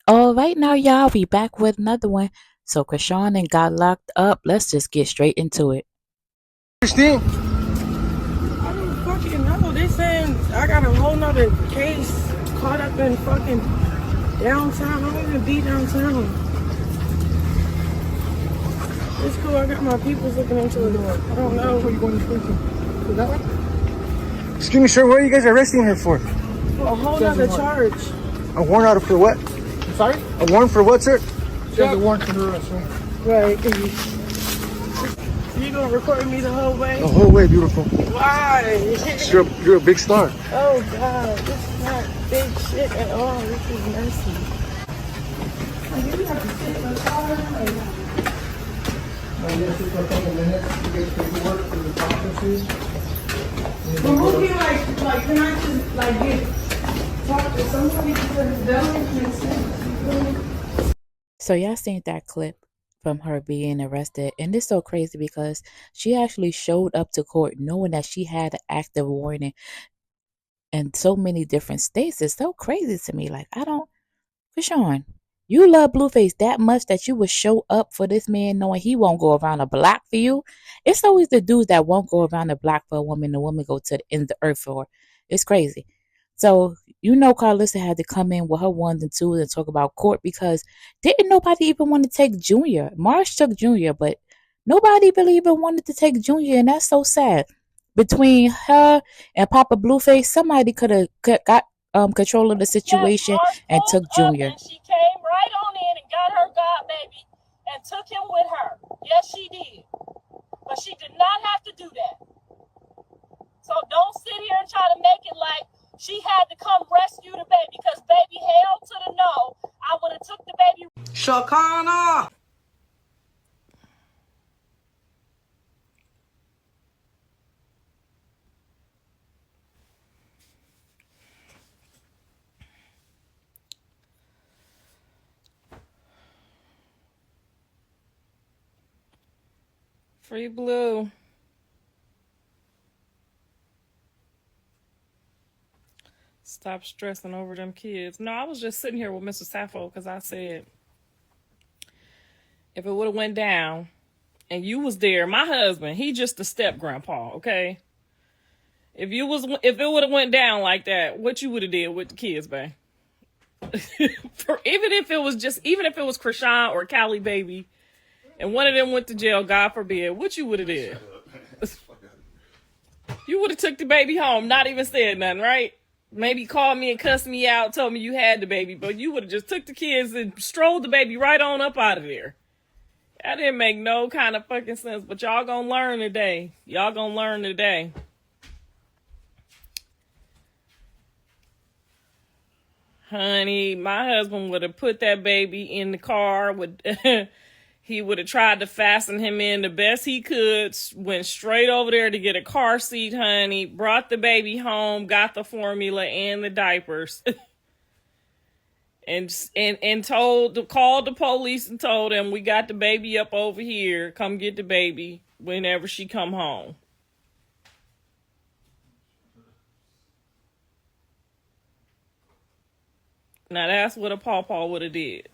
All right, now, y'all, we back with another one. So, Chrisean and got locked up. Let's just get straight into it. Christine? I don't fucking know. They saying I got a whole nother case caught up in fucking downtown. I don't even be downtown. It's cool. I got my peoples looking into it. I don't know. Where are you going to prison? That way? Excuse me, sir. What are you guys arresting her for? For a whole nother charge. A warrant out for what? I'm sorry? A warrant for what, sir? She has a warrant for her arrest, right? Right. You gonna record me the whole way? The whole way, beautiful. Why? You're a big star. Oh God, this is not big shit at all. This is messy. You have to sit in the car. Yes, it's a couple minutes to get paperwork for the processes. But who can can I just talk to somebody because that don't make sense. So, y'all seen that clip from her being arrested. And it's so crazy because she actually showed up to court knowing that she had an active warrant in so many different states. It's so crazy to me. Like, Chrisean, you love Blueface that much that you would show up for this man knowing he won't go around a block for you. It's always the dudes that won't go around a block for a woman, the woman go to the end of the earth for her. It's crazy. So, Karlissa had to come in with her ones and twos and talk about court because didn't nobody even want to take Junior. Marsh took Junior, but nobody really even wanted to take Junior, and that's so sad. Between her and Papa Blueface, somebody could have got control of the situation and took Junior. And she came right on in and got her godbaby and took him with her. Yes, she did. But she did not have to do that. So don't sit here and try to make it like she had to come rescue the baby because baby held to the no. I would have took the baby. Shakana. Free Blue. Stop stressing over them kids. No, I was just sitting here with Mr. Sappho because I said, if it would have went down and you was there, my husband, he just a step grandpa, okay? If it would have went down like that, what you would have did with the kids, babe? even if it was Chrisean or Callie baby, and one of them went to jail, God forbid, what you would have did? You would have took the baby home, not even said nothing, right? Maybe called me and cussed me out, told me you had the baby, but you would have just took the kids and strolled the baby right on up out of there. That didn't make no kind of fucking sense, but y'all gonna learn today. Y'all gonna learn today. Honey, my husband would have put that baby in the car with... He would have tried to fasten him in the best he could, went straight over there to get a car seat, honey, brought the baby home, got the formula and the diapers, and called the police and told them, we got the baby up over here. Come get the baby whenever she come home. Now that's what a pawpaw would have did.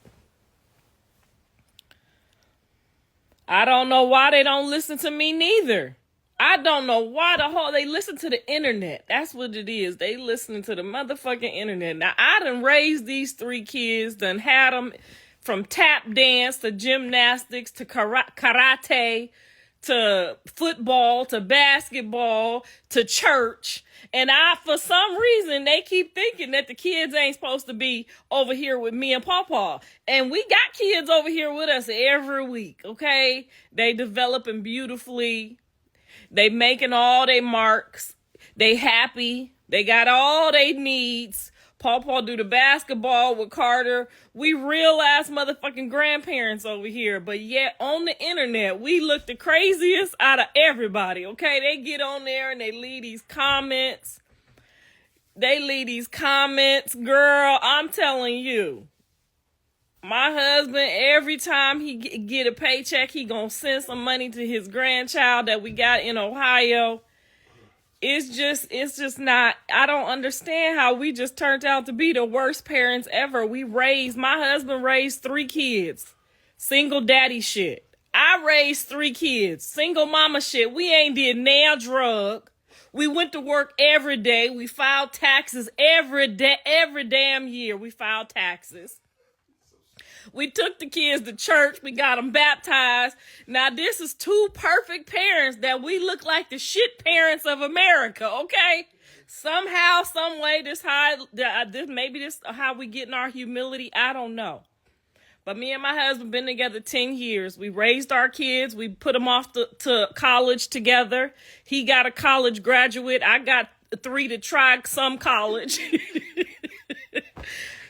I don't know why they don't listen to me neither. I don't know why they listen to the internet. That's what it is. They listening to the motherfucking internet. Now, I done raised these 3 kids, done had them from tap dance to gymnastics to karate to football to basketball to church. And for some reason, they keep thinking that the kids ain't supposed to be over here with me and Pawpaw. And we got kids over here with us every week, okay? They developing beautifully. They making all their marks. They happy. They got all they needs. Pawpaw do the basketball with Carter. We real ass motherfucking grandparents over here. But yet on the internet, we look the craziest out of everybody, okay? They get on there and they leave these comments. Girl, I'm telling you. My husband, every time he get a paycheck, he gonna send some money to his grandchild that we got in Ohio. it's just not, I don't understand how we just turned out to be the worst parents ever. My husband raised 3 kids. Single daddy shit. I raised 3 kids. Single mama shit. We ain't did nail drug. We went to work every day. We filed taxes every day, every damn year. We filed taxes. We took the kids to church. We got them baptized. Now, this is 2 perfect parents that we look like the shit parents of America, okay? Somehow, some way, maybe this how we getting our humility. I don't know. But me and my husband been together 10 years. We raised our kids. We put them off to college together. He got a college graduate. I got 3 to try some college.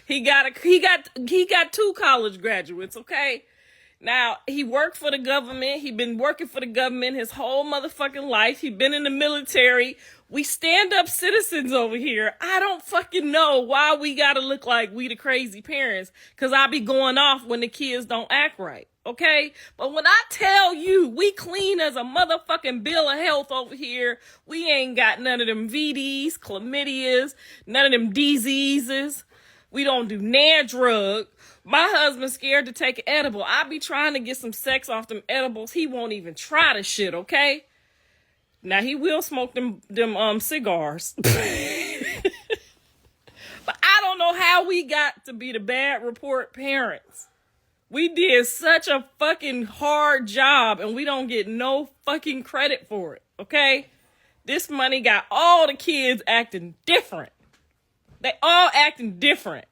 He got 2 college graduates, okay? Now, he worked for the government. He been working for the government his whole motherfucking life. He been in the military. We stand-up citizens over here. I don't fucking know why we gotta look like we the crazy parents, because I be going off when the kids don't act right, okay? But when I tell you we clean as a motherfucking bill of health over here, we ain't got none of them VDs, chlamydias, none of them diseases. We don't do nan drug. My husband's scared to take an edible. I be trying to get some sex off them edibles. He won't even try the shit, okay? Now, he will smoke them cigars. But I don't know how we got to be the bad report parents. We did such a fucking hard job, and we don't get no fucking credit for it, okay? This money got all the kids acting different. They all acting different.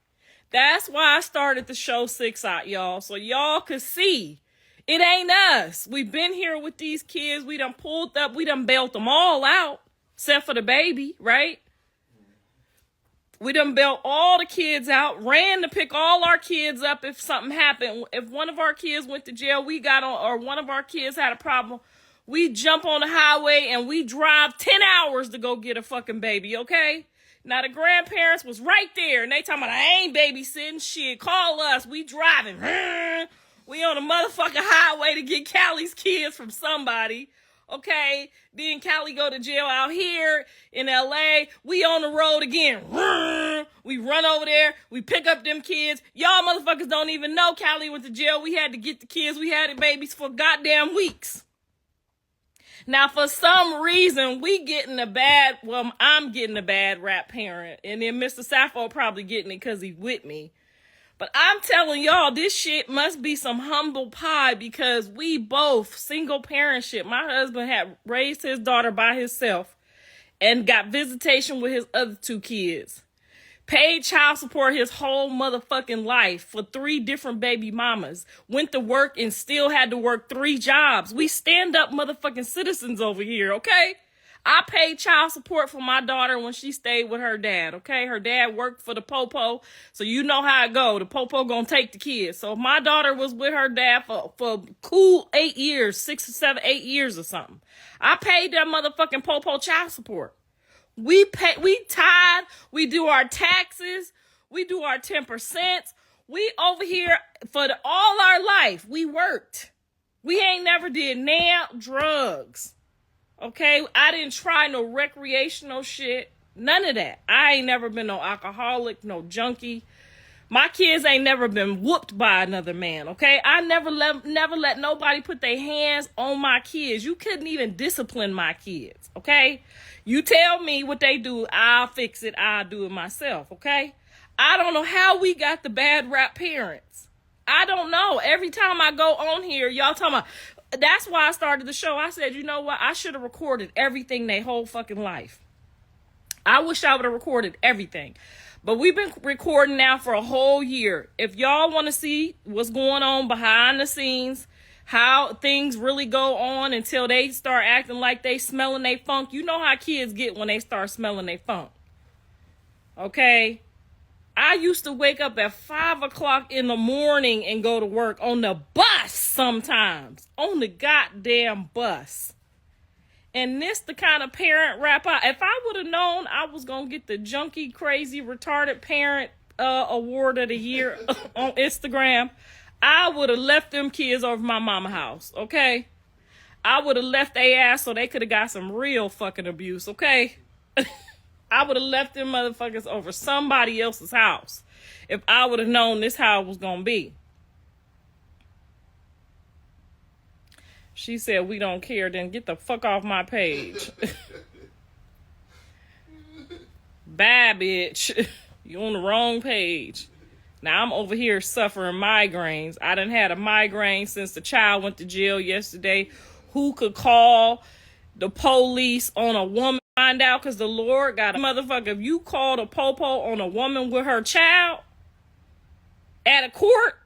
That's why I started the show 6 Out, y'all. So y'all could see it ain't us. We've been here with these kids. We done pulled up. We done bailed them all out. Except for the baby, right? We done bailed all the kids out. Ran to pick all our kids up if something happened. If one of our kids went to jail, or one of our kids had a problem, we jump on the highway and we drive 10 hours to go get a fucking baby, okay? Now, the grandparents was right there, and they talking about, I ain't babysitting shit. Call us. We driving. We on a motherfucking highway to get Callie's kids from somebody, okay? Then Callie go to jail out here in L.A. We on the road again. We run over there. We pick up them kids. Y'all motherfuckers don't even know Callie went to jail. We had to get the kids. We had the babies for goddamn weeks. Now, for some reason, I'm getting a bad rap parent. And then Mr. Sappho probably getting it because he's with me. But I'm telling y'all, this shit must be some humble pie, because we both single parentship. My husband had raised his daughter by himself and got visitation with his other 2 kids. Paid child support his whole motherfucking life for 3 different baby mamas. Went to work and still had to work 3 jobs. We stand up motherfucking citizens over here, okay? I paid child support for my daughter when she stayed with her dad, okay? Her dad worked for the Popo, so you know how it go. The Popo gonna take the kids. So my daughter was with her dad for cool 8 years, 6 or 7, 8 years or something. I paid that motherfucking Popo child support. We tithe, we do our taxes, we do our 10%. We over here for all our life, we worked. We ain't never did nail drugs. Okay? I didn't try no recreational shit. None of that. I ain't never been no alcoholic, no junkie. My kids ain't never been whooped by another man, okay? I never let nobody put their hands on my kids. You couldn't even discipline my kids, okay? You tell me what they do, I'll fix it. I'll do it myself, okay? I don't know how we got the bad rap parents. I don't know. Every time I go on here, y'all talking about, that's why I started the show. I said, you know what? I should have recorded everything their whole fucking life. I wish I would have recorded everything. But we've been recording now for a whole year. If y'all want to see what's going on behind the scenes, how things really go on until they start acting like they smelling they funk. You know how kids get when they start smelling they funk. Okay? I used to wake up at 5 o'clock in the morning and go to work on the bus sometimes. On the goddamn bus. And this the kind of parent rap if I would have known I was going to get the junkie, crazy, retarded parent award of the year on Instagram, I would have left them kids over my mama house, okay? I would have left their ass so they could have got some real fucking abuse, okay? I would have left them motherfuckers over somebody else's house if I would have known this how it was gonna be. She said, we don't care, then get the fuck off my page. Bye, bitch. You on the wrong page. Now I'm over here suffering migraines. I done had a migraine since the child went to jail yesterday. Who could call the police on a woman? Find out, because the Lord got a motherfucker. If you call the popo on a woman with her child at a court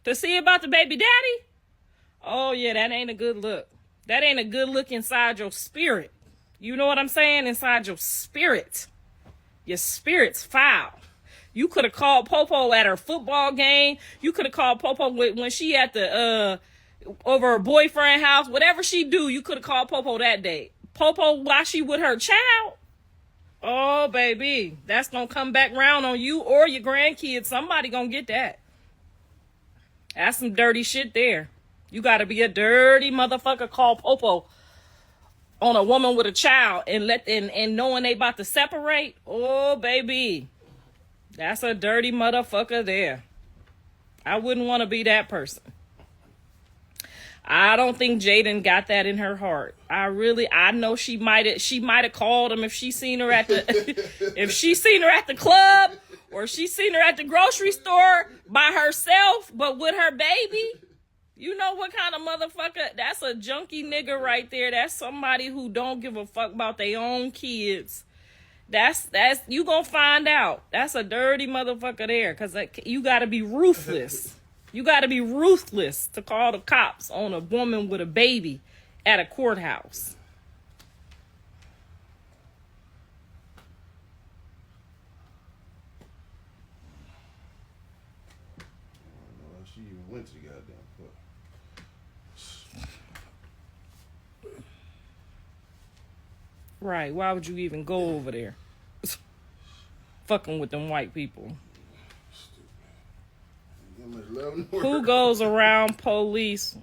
to see about the baby daddy, oh yeah, that ain't a good look. That ain't a good look inside your spirit. You know what I'm saying? Inside your spirit. Your spirit's foul. You could have called Popo at her football game. You could have called Popo when she at the over her boyfriend house. Whatever she do, you could have called Popo that day. Popo while she with her child. Oh, baby. That's going to come back round on you or your grandkids. Somebody going to get that. That's some dirty shit there. You got to be a dirty motherfucker call Popo on a woman with a child and knowing they about to separate. Oh, baby. That's a dirty motherfucker there. I wouldn't want to be that person. I don't think Jaden got that in her heart. I know she might have called him if she seen her at the if she seen her at the club or she seen her at the grocery store by herself, but with her baby. You know what kind of motherfucker? That's a junkie nigga right there. That's somebody who don't give a fuck about their own kids. That's you gonna find out. That's a dirty motherfucker there, because you gotta be ruthless. You gotta be ruthless to call the cops on a woman with a baby at a courthouse. She even went to the goddamn court. Right, why would you even go over there? Fucking with them white people. Who goes around police?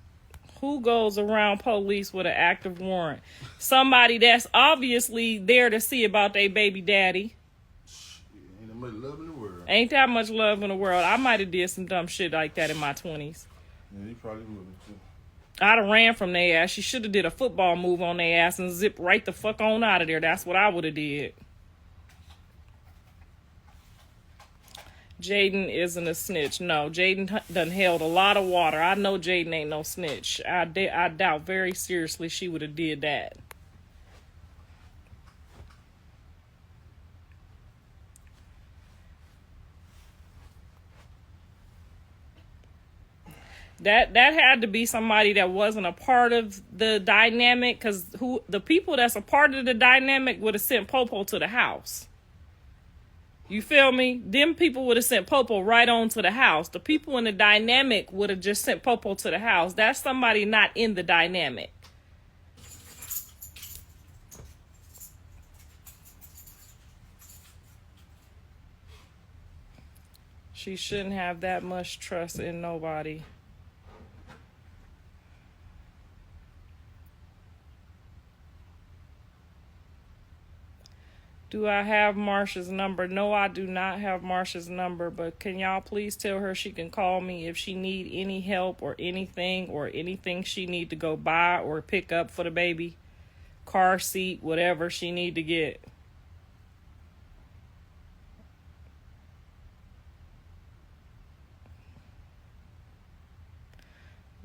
Who goes around police with an active warrant? Somebody that's obviously there to see about their baby daddy. Ain't that much love in the world. Ain't that much love in the world. I might have did some dumb shit like that in my 20s. Yeah, you probably would have too. I'd have ran from their ass. She should have did a football move on their ass and zipped right the fuck on out of there. That's what I would have did. Jaden isn't a snitch. No, Jaden done held a lot of water. I know Jaden ain't no snitch. I doubt very seriously she would have did that. That had to be somebody that wasn't a part of the dynamic, because the people that's a part of the dynamic would have sent Popo to the house. You feel me? Them people would have sent Popo right on to the house. The people in the dynamic would have just sent Popo to the house. That's somebody not in the dynamic. She shouldn't have that much trust in nobody. Do I have Marsha's number? No, I do not have Marsha's number, but can y'all please tell her she can call me if she need any help or anything she need to go buy or pick up for the baby. Car seat, whatever she need to get.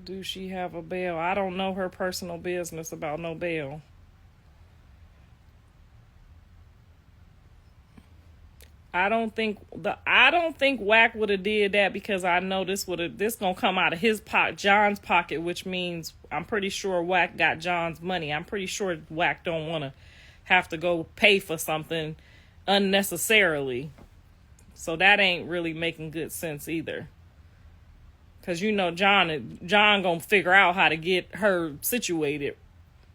Do she have a bail? I don't know her personal business about no bail. I don't think Wack would have did that, because I know this gonna come out of his John's pocket, which means I'm pretty sure Wack got John's money. I'm pretty sure Wack don't want to have to go pay for something unnecessarily. So that ain't really making good sense either. Because you know John gonna figure out how to get her situated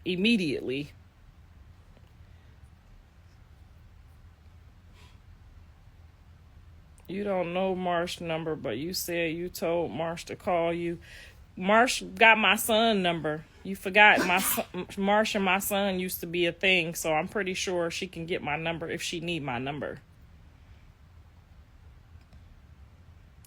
immediately. You don't know Marsh's number, but you said you told Marsh to call you. Marsh got my son's number. You forgot my son, Marsh and my son used to be a thing, so I'm pretty sure she can get my number if she need my number.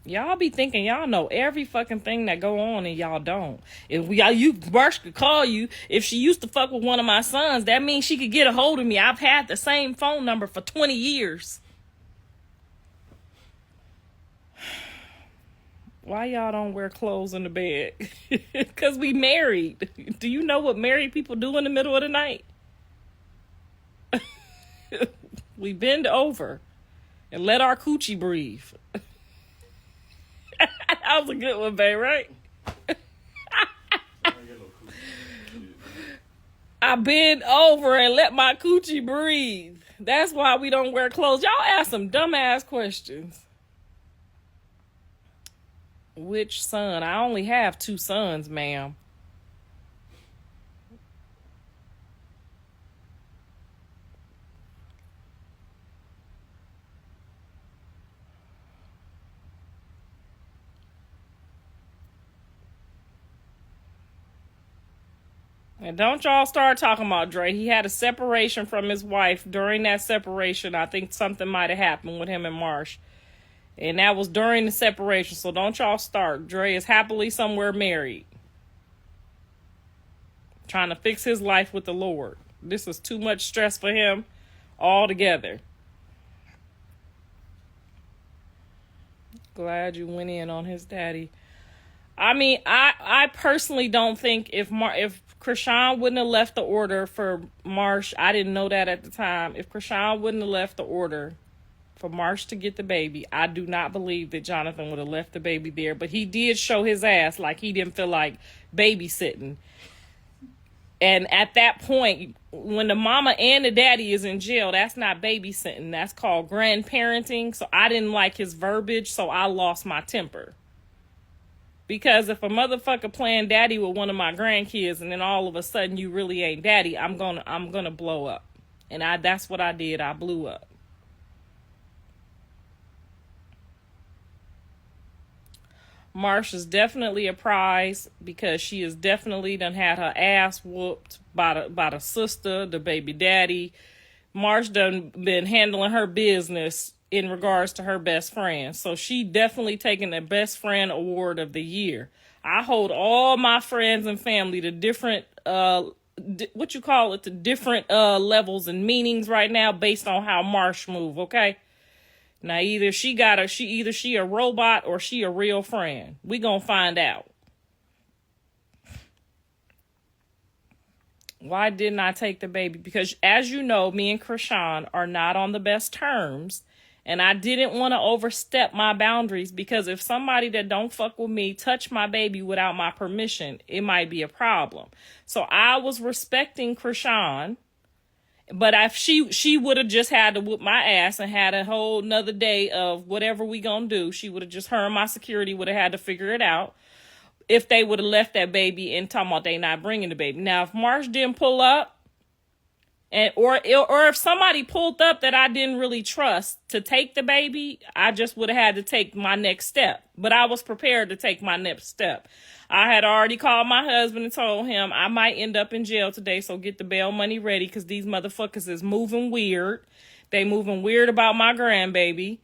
Y'all be thinking y'all know every fucking thing that go on and y'all don't. If Marsh could call you, if she used to fuck with one of my sons, that means she could get a hold of me. I've had the same phone number for 20 years. Why y'all don't wear clothes in the bed? Because we married. Do you know what married people do in the middle of the night? We bend over and let our coochie breathe. That was a good one, babe, right? I bend over and let my coochie breathe. That's why we don't wear clothes. Y'all ask some dumbass questions. Which son? I only have 2 sons, ma'am. And don't y'all start talking about Dre. He had a separation from his wife. During that separation, I think something might have happened with him and Marsh. And that was during the separation, so don't y'all start. Dre is happily somewhere married. Trying to fix his life with the Lord. This is too much stress for him altogether. Glad you went in on his daddy. I mean, I personally don't think if Chrisean wouldn't have left the order for Marsh, I didn't know that at the time. If Chrisean wouldn't have left the order for Marsh to get the baby, I do not believe that Jonathan would have left the baby there. But he did show his ass like he didn't feel like babysitting. And at that point, when the mama and the daddy is in jail, that's not babysitting. That's called grandparenting. So I didn't like his verbiage, so I lost my temper. Because if a motherfucker playing daddy with one of my grandkids and then all of a sudden you really ain't daddy, I'm gonna blow up. And that's what I did. I blew up. Marsh is definitely a prize because she has definitely done had her ass whooped by the sister, the baby daddy. Marsh done been handling her business in regards to her best friend. So she definitely taken the best friend award of the year. I hold all my friends and family to different, to different levels and meanings right now based on how Marsh move, okay? Now either she a robot or she a real friend. We gonna find out. Why didn't I take the baby? Because as you know, me and Chrisean are not on the best terms. And I didn't want to overstep my boundaries because if somebody that don't fuck with me touch my baby without my permission, it might be a problem. So I was respecting Chrisean. But if she would have just had to whoop my ass and had a whole nother day of whatever we gonna do, she would have just, her and my security would have had to figure it out. If they would have left that baby and talking about they not bringing the baby. Now, if Marsh didn't pull up, or if somebody pulled up that I didn't really trust to take the baby, I just would have had to take my next step. But I was prepared to take my next step. I had already called my husband and told him I might end up in jail today, so get the bail money ready because these motherfuckers is moving weird. They moving weird about my grandbaby.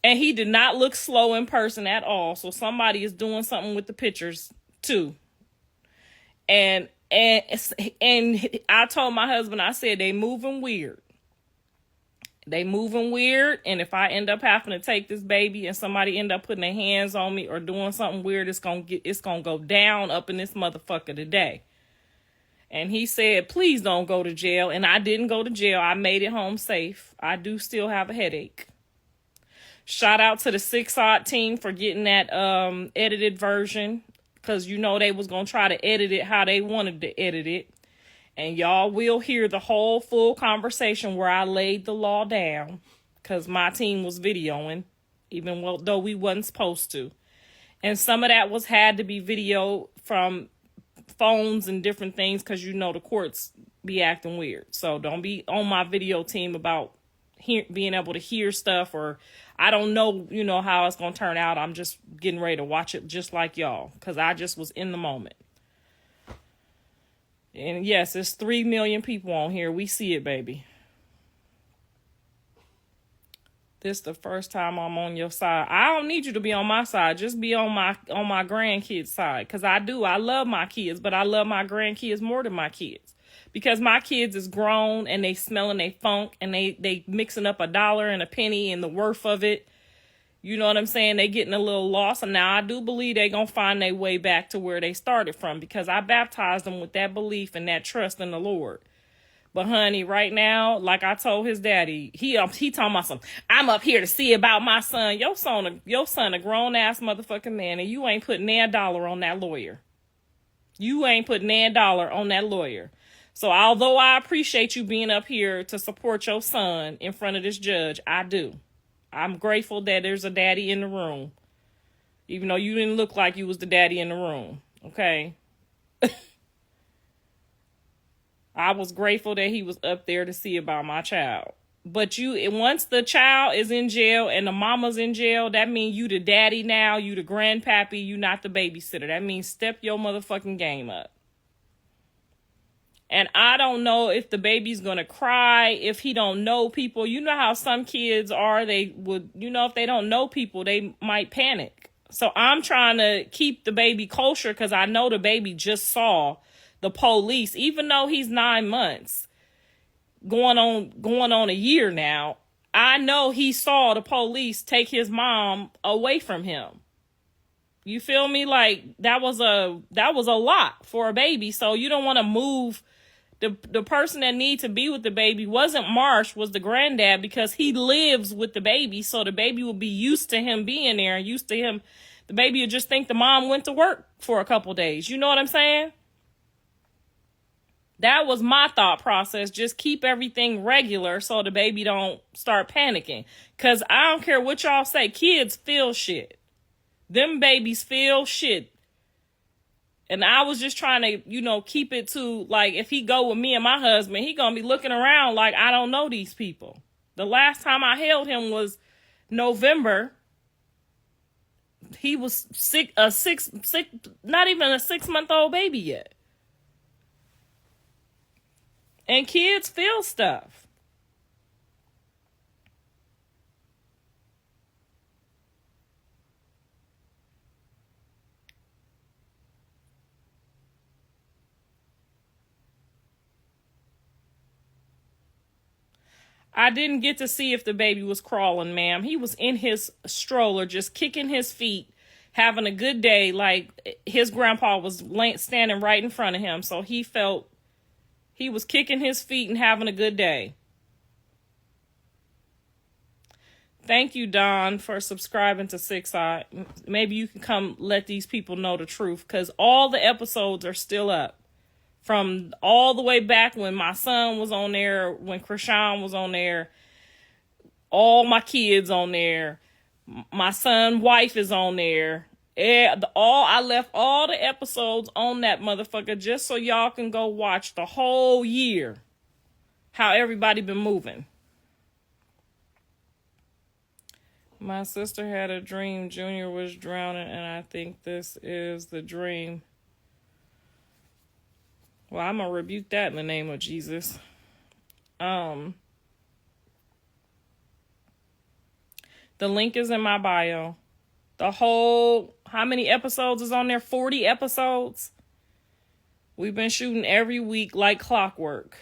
And he did not look slow in person at all. So somebody is doing something with the pictures too. And I told my husband, I said, they moving weird. They moving weird. And if I end up having to take this baby and somebody end up putting their hands on me or doing something weird, it's going to go down up in this motherfucker today. And he said, please don't go to jail. And I didn't go to jail. I made it home safe. I do still have a headache. Shout out to the 6-Odd team for getting that edited version. Because you know they was going to try to edit it how they wanted to edit it. And y'all will hear the whole full conversation where I laid the law down. Because my team was videoing. Even though we wasn't supposed to. And some of that had to be video from phones and different things. Because you know the courts be acting weird. So don't be on my video team about being able to hear stuff or I don't know, how it's going to turn out. I'm just getting ready to watch it just like y'all because I just was in the moment. And yes, it's 3 million people on here. We see it, baby. This the first time I'm on your side. I don't need you to be on my side. Just be on my grandkids' side. Because I love my kids, but I love my grandkids more than my kids. Because my kids is grown and they smelling they funk and they mixing up $1 and a penny and the worth of it. You know what I'm saying? They getting a little lost. And now I do believe they going to find their way back to where they started from. Because I baptized them with that belief and that trust in the Lord. But honey, right now, like I told his daddy, he talking about some, I'm up here to see about my son. Your son a grown ass motherfucking man, and you ain't putting $1 on that lawyer. You ain't putting $1 on that lawyer. So although I appreciate you being up here to support your son in front of this judge, I do. I'm grateful that there's a daddy in the room. Even though you didn't look like you was the daddy in the room. Okay? I was grateful that he was up there to see about my child. But once the child is in jail and the mama's in jail, that means you the daddy now, you the grandpappy, you not the babysitter. That means step your motherfucking game up. And I don't know if the baby's going to cry, if he don't know people. You know how some kids are, they would, if they don't know people, they might panic. So I'm trying to keep the baby kosher because I know the baby just saw the police, even though he's 9 months, going on a year now. I know he saw the police take his mom away from him. You feel me? Like that was a lot for a baby. So you don't want to move the person that need to be with the baby. Wasn't Marsh, was the granddad, because he lives with the baby. So the baby will be used to him being there and used to him. The baby would just think the mom went to work for a couple days. You know what I'm saying? That was my thought process. Just keep everything regular so the baby don't start panicking. Because I don't care what y'all say. Kids feel shit. Them babies feel shit. And I was just trying to, keep it to, like, if he go with me and my husband, he going to be looking around like, I don't know these people. The last time I held him was November. He was not even a 6-month-old baby yet. And kids feel stuff. I didn't get to see if the baby was crawling, ma'am. He was in his stroller, just kicking his feet, having a good day. Like his grandpa was standing right in front of him. So he felt he was kicking his feet and having a good day. Thank you, Don, for subscribing to Six Eye. Maybe you can come let these people know the truth, because all the episodes are still up. From all the way back when my son was on there, when Chrisean was on there, all my kids on there, my son's wife is on there. I left all the episodes on that motherfucker just so y'all can go watch the whole year how everybody been moving. My sister had a dream Junior was drowning, and I think this is the dream. Well, I'm going to rebuke that in the name of Jesus. The link is in my bio. How many episodes is on there? 40 episodes. We've been shooting every week like clockwork.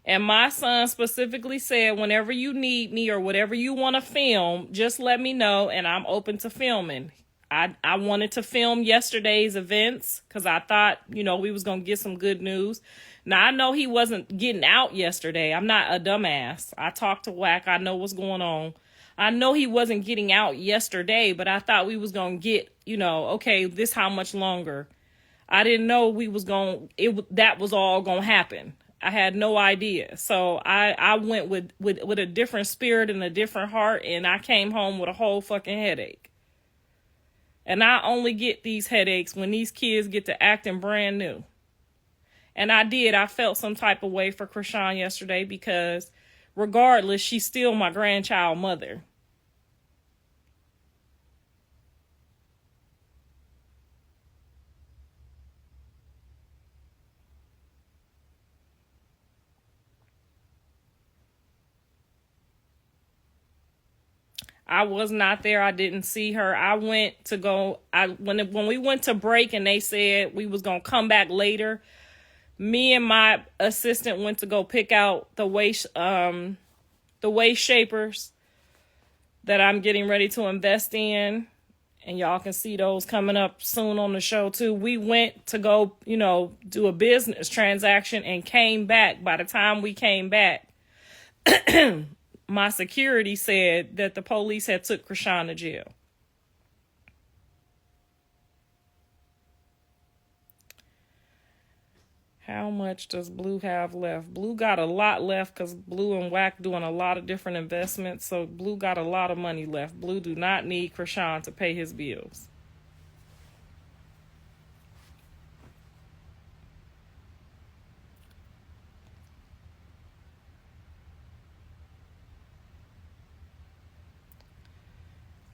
And my son specifically said, whenever you need me or whatever you want to film, just let me know and I'm open to filming. I wanted to film yesterday's events because I thought, we was going to get some good news. Now, I know he wasn't getting out yesterday. I'm not a dumbass. I talked to Wack. I know what's going on. I know he wasn't getting out yesterday, but I thought we was going to get, okay, this how much longer. I didn't know that was all going to happen. I had no idea. So I went with a different spirit and a different heart, and I came home with a whole fucking headache. And I only get these headaches when these kids get to acting brand new. And I did. I felt some type of way for Chrisean yesterday because regardless, she's still my grandchild mother. I was not there. I didn't see her. I went to go. When we went to break and they said we was gonna come back later, me and my assistant went to go pick out the waist shapers that I'm getting ready to invest in. And y'all can see those coming up soon on the show too. We went to go, do a business transaction and came back. By the time we came back, my security said that the police had took Chrisean to jail. How much does Blue have left? Blue got a lot left because Blue and Wack doing a lot of different investments. So Blue got a lot of money left. Blue do not need Chrisean to pay his bills.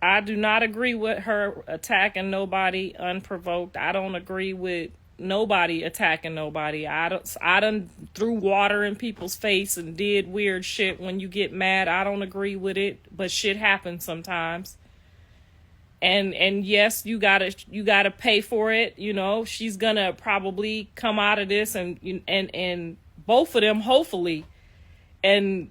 I do not agree with her attacking nobody unprovoked. I don't agree with nobody attacking nobody. I done threw water in people's face and did weird shit. When you get mad, I don't agree with it, but shit happens sometimes. And yes, you gotta pay for it. She's gonna probably come out of this and both of them hopefully and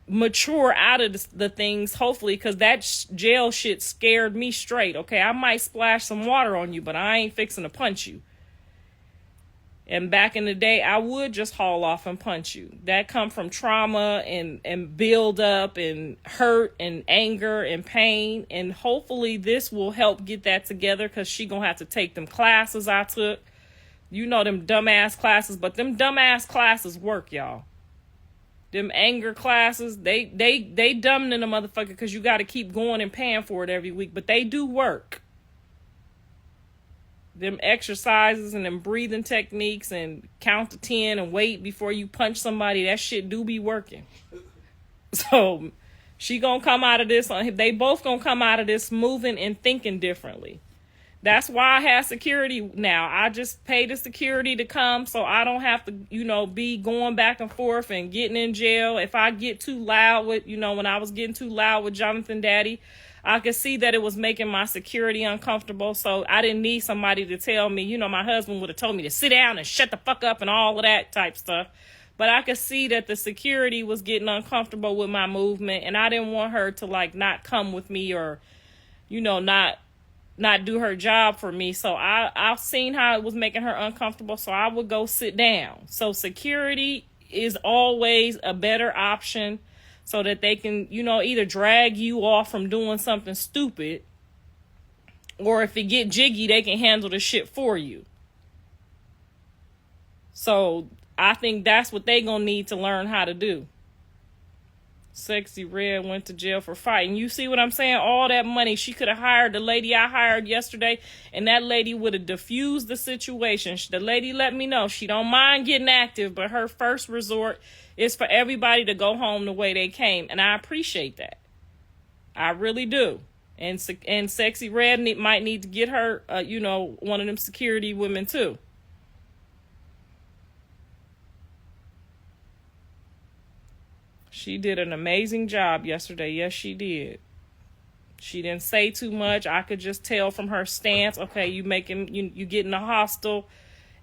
mature out of the things hopefully, because that jail shit scared me straight. Okay, I might splash some water on you, but I ain't fixing to punch you. And back in the day, I would just haul off and punch you. That come from trauma and build up and hurt and anger and pain. And hopefully this will help get that together, because she gonna have to take them classes I took. Them dumbass classes, but them dumbass classes work, y'all. Them anger classes, they dumb in the motherfucker, because you got to keep going and paying for it every week. But they do work. Them exercises and them breathing techniques and count to 10 and wait before you punch somebody, that shit do be working. So she gonna come out of this, they both gonna come out of this moving and thinking differently. That's why I have security now. I just pay the security to come so I don't have to, be going back and forth and getting in jail. If I get too loud with, when I was getting too loud with Jonathan Daddy, I could see that it was making my security uncomfortable. So I didn't need somebody to tell me, my husband would have told me to sit down and shut the fuck up and all of that type stuff. But I could see that the security was getting uncomfortable with my movement. And I didn't want her to not come with me or, not do her job for me. So I've seen how it was making her uncomfortable. So I would go sit down. So security is always a better option, so that they can, either drag you off from doing something stupid, or if it get jiggy, they can handle the shit for you. So I think that's what they gonna need to learn how to do. Sexy Red went to jail for fighting. You see what I'm saying? All that money, she could have hired the lady I hired yesterday, and that lady would have diffused the situation. The lady let me know she don't mind getting active, but her first resort is for everybody to go home the way they came, and I appreciate that. I really do. And Sexy Red might need to get her, one of them security women too. She did an amazing job yesterday. Yes, she did. She didn't say too much. I could just tell from her stance. Okay, you getting hostile.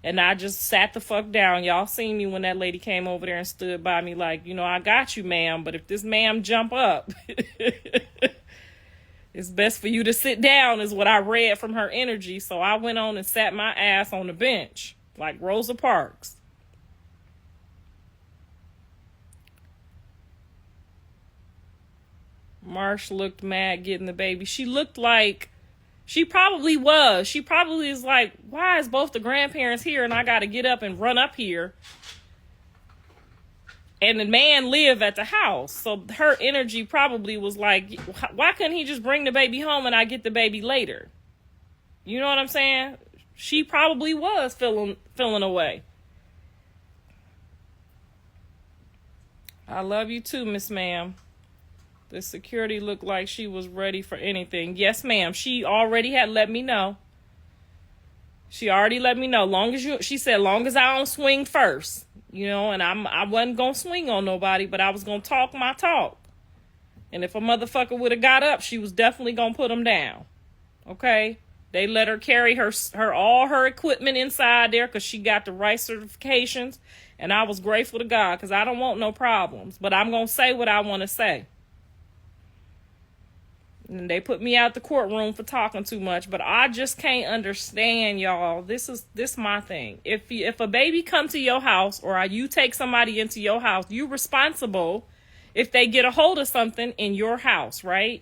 And I just sat the fuck down. Y'all seen me when that lady came over there and stood by me like, I got you, ma'am. But if this ma'am jump up, it's best for you to sit down, is what I read from her energy. So I went on and sat my ass on the bench like Rosa Parks. Marsh looked mad getting the baby. She looked like she probably was. She probably is like, why is both the grandparents here and I got to get up and run up here? And the man live at the house. So her energy probably was like, why couldn't he just bring the baby home and I get the baby later? You know what I'm saying? She probably was feeling away. I love you too, Miss Ma'am. The security looked like she was ready for anything. Yes, ma'am. She already had let me know. She already let me know. She said, long as I don't swing first, and I wasn't going to swing on nobody, but I was going to talk my talk. And if a motherfucker would have got up, she was definitely gonna put him down. Okay? They let her carry her all her equipment inside there because she got the right certifications. And I was grateful to God because I don't want no problems. But I'm gonna say what I want to say. And they put me out the courtroom for talking too much, but I just can't understand, y'all. This my thing. If a baby come to your house or you take somebody into your house, you responsible if they get a hold of something in your house, right?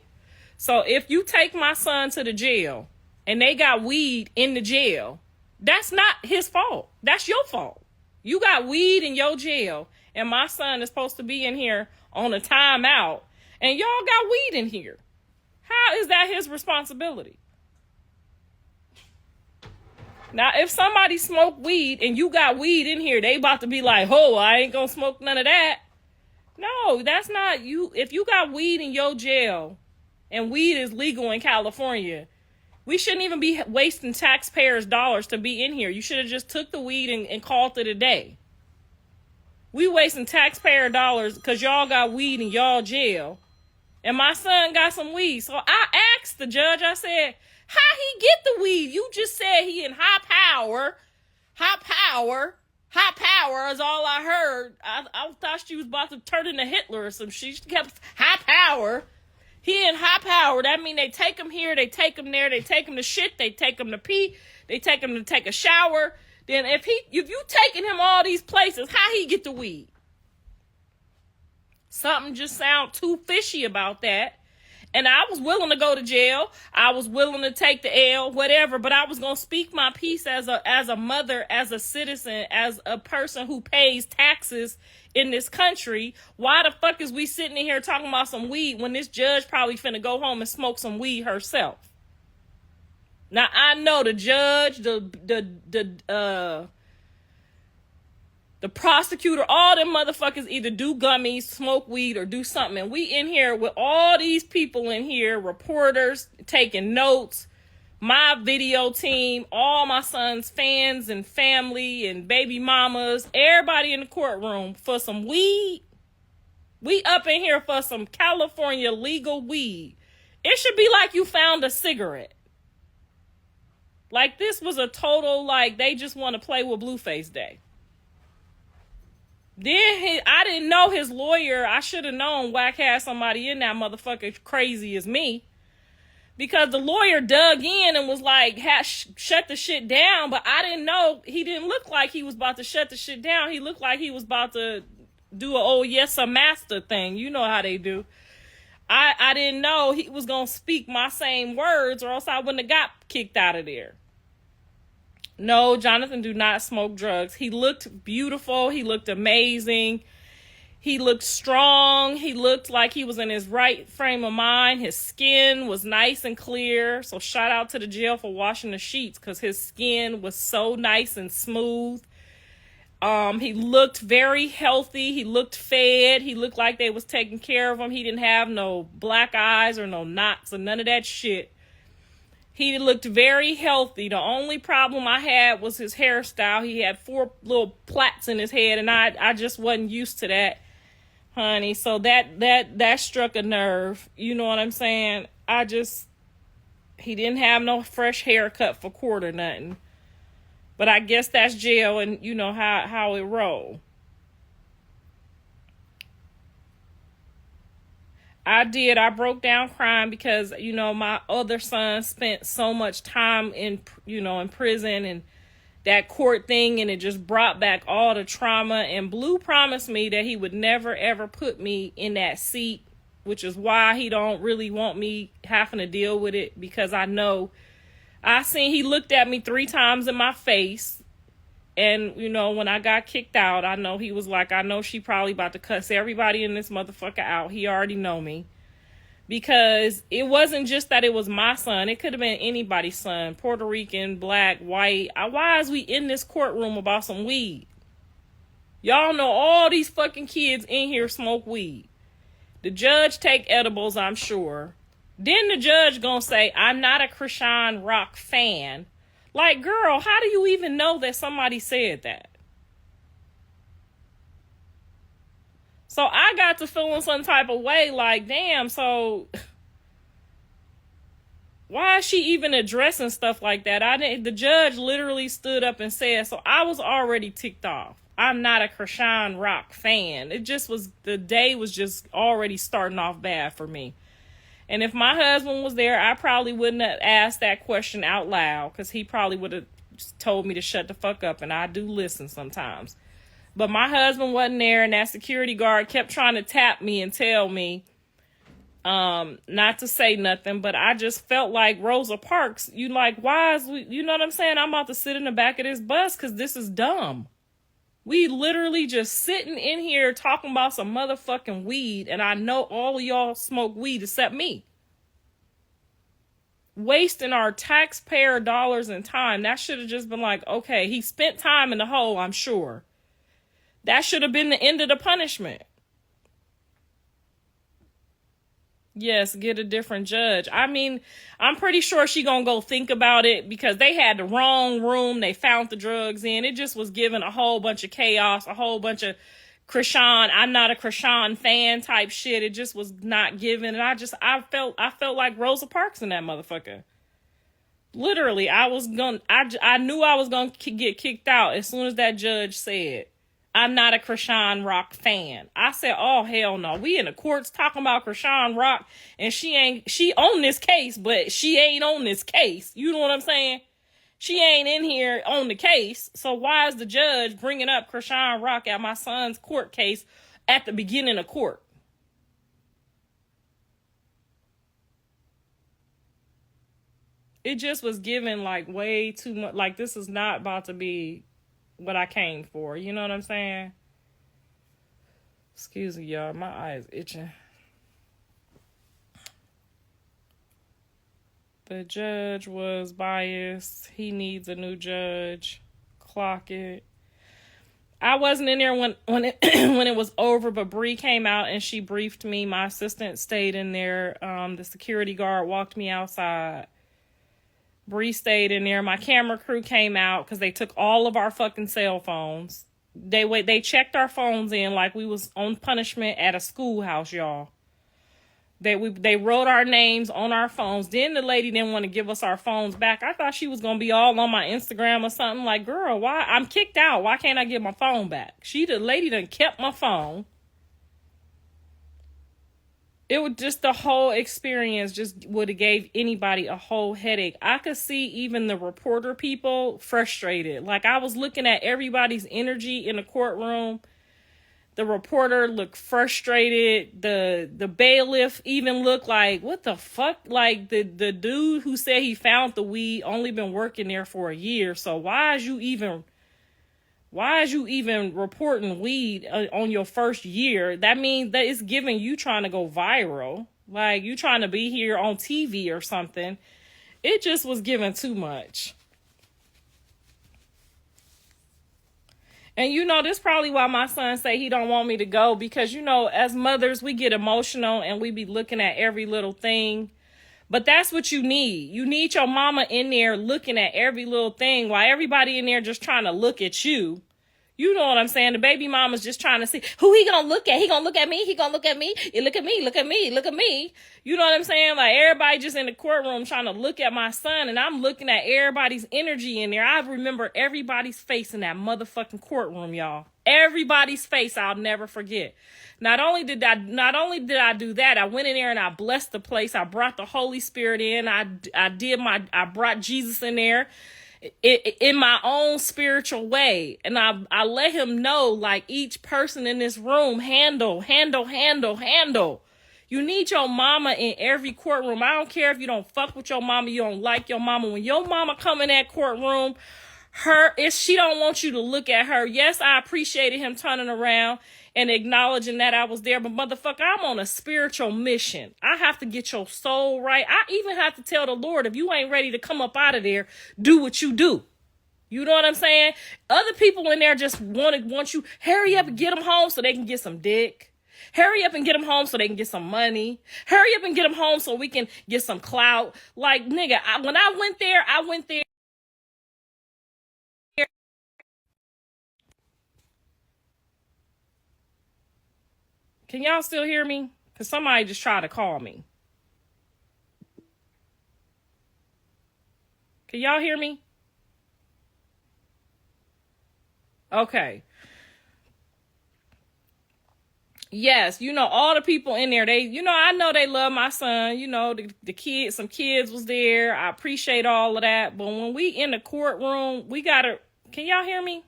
So if you take my son to the jail and they got weed in the jail, that's not his fault. That's your fault. You got weed in your jail and my son is supposed to be in here on a timeout and y'all got weed in here. How is that his responsibility? Now, if somebody smoked weed and you got weed in here, they about to be like, oh, I ain't gonna smoke none of that. No, that's not you. If you got weed in your jail and weed is legal in California, we shouldn't even be wasting taxpayers' dollars to be in here. You should have just took the weed and called it a day. We wasting taxpayer dollars because y'all got weed in y'all jail. And my son got some weed. So I asked the judge, I said, how he get the weed? You just said he in high power. High power is all I heard. I thought she was about to turn into Hitler or some shit. She kept high power. He in high power. That mean they take him here, they take him there, they take him to shit, they take him to pee, they take him to take a shower. Then if you taking him all these places, how he get the weed? Something just sound too fishy about that. And I was willing to go to jail. I was willing to take the L, whatever, but I was going to speak my piece as a mother, as a citizen, as a person who pays taxes in this country. Why the fuck is we sitting in here talking about some weed when this judge probably finna go home and smoke some weed herself? Now, I know the judge, the prosecutor, all them motherfuckers either do gummies, smoke weed, or do something. And we in here with all these people in here, reporters, taking notes, my video team, all my son's fans and family and baby mamas, everybody in the courtroom for some weed. We up in here for some California legal weed. It should be like you found a cigarette. Like this was a total, like they just want to play with Blueface Day. Then I didn't know his lawyer. I should have known Wack had somebody in that motherfucker crazy as me. Because the lawyer dug in and was like, shut the shit down. But I didn't know. He didn't look like he was about to shut the shit down. He looked like he was about to do a oh yes a master thing. You know how they do. I didn't know he was going to speak my same words or else I wouldn't have got kicked out of there. No, Jonathan do not smoke drugs. He looked beautiful. He looked amazing. He looked strong. He looked like he was in his right frame of mind. His skin was nice and clear. So shout out to the jail for washing the sheets because his skin was so nice and smooth. He looked very healthy. He looked fed. He looked like they was taking care of him. He didn't have no black eyes or no knots or none of that shit. He looked very healthy. The only problem I had was his hairstyle. He had 4 little plaits in his head, and I just wasn't used to that, honey. So that struck a nerve. You know what I'm saying? He didn't have no fresh haircut for court or nothing. But I guess that's jail, and you know how it roll. I broke down crying because, you know, my other son spent so much time in prison and that court thing, and it just brought back all the trauma. And Blue promised me that he would never, ever put me in that seat, which is why he don't really want me having to deal with it, because I know he looked at me 3 times in my face. And, you know, when I got kicked out, I know he was like, I know she probably about to cuss everybody in this motherfucker out. He already know me. Because it wasn't just that it was my son. It could have been anybody's son. Puerto Rican, black, white. Why is we in this courtroom about some weed? Y'all know all these fucking kids in here smoke weed. The judge take edibles, I'm sure. Then the judge gonna say, I'm not a Chrisean rock fan. Like, girl, how do you even know that somebody said that? So I got to feeling some type of way, like, damn, so why is she even addressing stuff like that? The judge literally stood up and said, so I was already ticked off. I'm not a Chrisean Rock fan. It just was, the day was just already starting off bad for me. And if my husband was there, I probably wouldn't have asked that question out loud, because he probably would have told me to shut the fuck up, and I do listen sometimes. But my husband wasn't there, and that security guard kept trying to tap me and tell me not to say nothing, but I just felt like Rosa Parks, you know what I'm saying? I'm about to sit in the back of this bus because this is dumb. We literally just sitting in here talking about some motherfucking weed, and I know all of y'all smoke weed except me. Wasting our taxpayer dollars and time. That should have just been like, okay, he spent time in the hole, I'm sure. That should have been the end of the punishment. Yes, get a different judge. I mean, I'm pretty sure she gonna go think about it, because they had the wrong room. They found the drugs in. It just was giving a whole bunch of chaos, a whole bunch of Chrisean, I'm not a Chrisean fan type shit. It just was not given. And I felt like Rosa Parks in that motherfucker. Literally, I knew I was gonna get kicked out as soon as that judge said, I'm not a Chrisean Rock fan. I said, oh, hell no. We in the courts talking about Chrisean Rock, and she on this case, but she ain't on this case. You know what I'm saying? She ain't in here on the case. So why is the judge bringing up Chrisean Rock at my son's court case at the beginning of court? It just was given like way too much. Like, this is not about to be what I came for. You know what I'm saying? Excuse me, y'all. My eyes itching. The judge was biased. He needs a new judge. Clock it. I wasn't in there when it when it was over, but Bree came out and she briefed me. My assistant stayed in there. The security guard walked me outside. Bree stayed in there. My camera crew came out because they took all of our fucking cell phones. They checked our phones in like we was on punishment at a schoolhouse, y'all. They wrote our names on our phones. Then the lady didn't want to give us our phones back. I thought she was gonna be all on my Instagram or something. Like, girl, why? I'm kicked out. Why can't I get my phone back? The lady done kept my phone. It would just, the whole experience just would have gave anybody a whole headache. I could see even the reporter people frustrated. Like, I was looking at everybody's energy in the courtroom. The reporter looked frustrated. The bailiff even looked like, what the fuck? Like, the dude who said he found the weed only been working there for a year. So why is you even reporting weed on your first year? That means that it's giving you trying to go viral. Like, you trying to be here on TV or something. It just was giving too much. And this probably why my son say he don't want me to go, because, as mothers, we get emotional and we be looking at every little thing. But that's what you need. You need your mama in there looking at every little thing, while everybody in there just trying to look at you. You know what I'm saying? The baby mama's just trying to see who he gonna look at. He gonna look at me. He gonna look at me. Look at me. Look at me. Look at me. You know what I'm saying? Like, everybody just in the courtroom trying to look at my son, and I'm looking at everybody's energy in there. I remember everybody's face in that motherfucking courtroom, y'all. Everybody's face, I'll never forget. Not only did I do that, I went in there and I blessed the place. I brought the Holy Spirit in. I brought Jesus in there in my own spiritual way. And I let him know, like, each person in this room, handle. You need your mama in every courtroom. I don't care if you don't fuck with your mama, you don't like your mama. When your mama come in that courtroom, she don't want you to look at her. Yes, I appreciated him turning around and acknowledging that I was there, but motherfucker, I'm on a spiritual mission. I have to get your soul right. I even have to tell the Lord, if you ain't ready to come up out of there, do what you do. You know what I'm saying? Other people in there just want you, hurry up and get them home so they can get some dick. Hurry up and get them home so they can get some money. Hurry up and get them home so we can get some clout. Like, nigga, when I went there, Can y'all still hear me? Because somebody just tried to call me. Can y'all hear me? Okay. Yes, all the people in there, they, I know they love my son. The kids, some kids was there. I appreciate all of that. But when we in the courtroom, we gotta, can y'all hear me?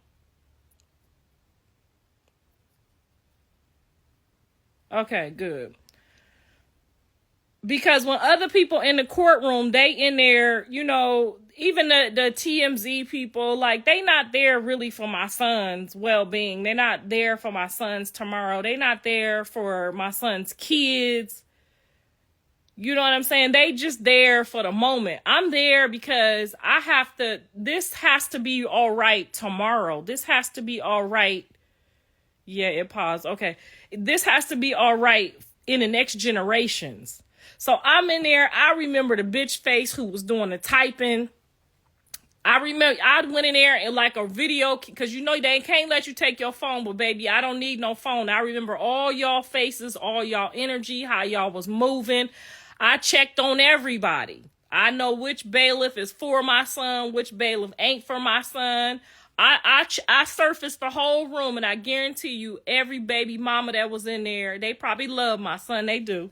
Okay, good. Because when other people in the courtroom, they in there, even the TMZ people, like, they not there really for my son's well-being. They're not there for my son's tomorrow. They not there for my son's kids. You know what I'm saying? They just there for the moment. I'm there because this has to be all right tomorrow. This has to be all right. Yeah, it paused. Okay. This has to be all right in the next generations. So I'm in there. I remember the bitch face who was doing the typing. I remember I went in there and like a video, because they can't let you take your phone, but baby, I don't need no phone. I remember all y'all faces, all y'all energy, how y'all was moving. I checked on everybody. I know which bailiff is for my son, which bailiff ain't for my son. I surfaced the whole room, and I guarantee you every baby mama that was in there, they probably love my son. They do.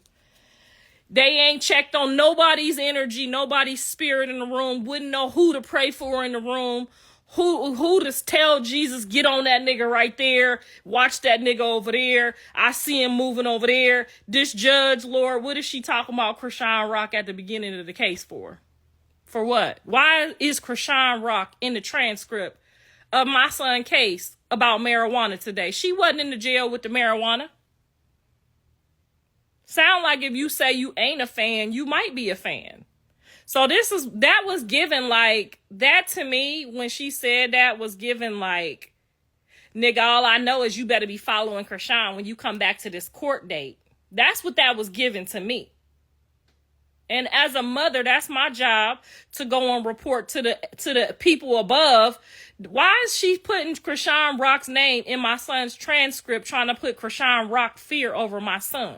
They ain't checked on nobody's energy, nobody's spirit in the room, wouldn't know who to pray for in the room, who to tell Jesus, get on that nigga right there, watch that nigga over there, I see him moving over there. This judge, Lord, what is she talking about Chrisean Rock at the beginning of the case for? For what? Why is Chrisean Rock in the transcript of my son's case about marijuana today? She wasn't in the jail with the marijuana. Sound like if you say you ain't a fan, you might be a fan. So that was given like, that to me, when she said that, was given like, nigga, all I know is you better be following Chrisean when you come back to this court date. That's what that was given to me. And as a mother, that's my job to go and report to the people above. Why is she putting Chrisean Rock's name in my son's transcript, trying to put Chrisean Rock fear over my son?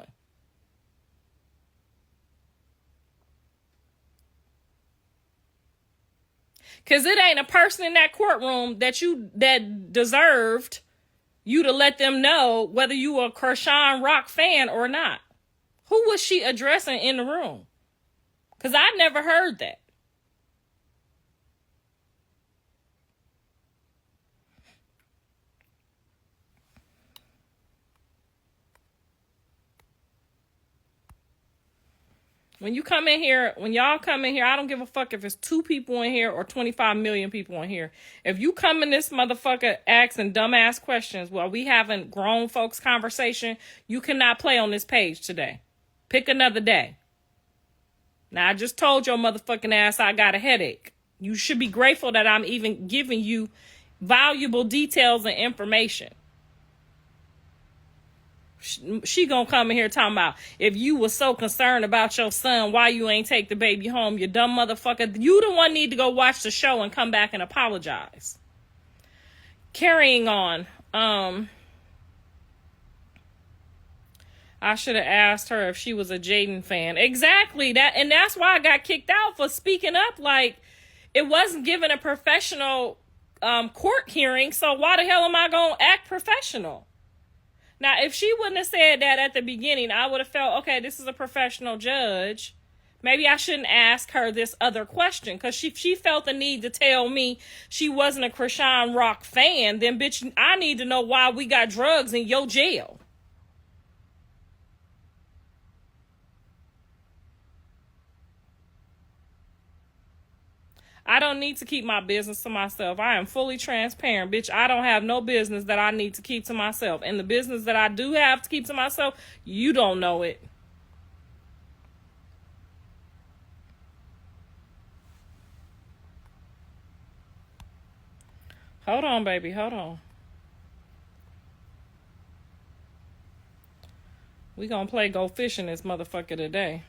Because it ain't a person in that courtroom that deserved you to let them know whether you a Chrisean Rock fan or not. Who was she addressing in the room? Because I never heard that. When y'all come in here, I don't give a fuck if it's 2 people in here or 25 million people in here. If you come in this motherfucker asking dumbass questions while we having grown folks conversation, you cannot play on this page today. Pick another day. Now, I just told your motherfucking ass I got a headache. You should be grateful that I'm even giving you valuable details and information. She gonna come in here talking about, if you was so concerned about your son, why you ain't take the baby home, you dumb motherfucker. You the one need to go watch the show and come back and apologize. Carrying on. I should have asked her if she was a Jaden fan. Exactly. And that's why I got kicked out for speaking up. Like, it wasn't given a professional court hearing, so why the hell am I gonna act professional? Now, if she wouldn't have said that at the beginning, I would have felt, okay, this is a professional judge. Maybe I shouldn't ask her this other question, because she felt the need to tell me she wasn't a Chrisean Rock fan. Then, bitch, I need to know why we got drugs in your jail. I don't need to keep my business to myself. I am fully transparent, bitch. I don't have no business that I need to keep to myself. And the business that I do have to keep to myself, you don't know it. Hold on, baby. Hold on. We gonna play Go Fishing this motherfucker today.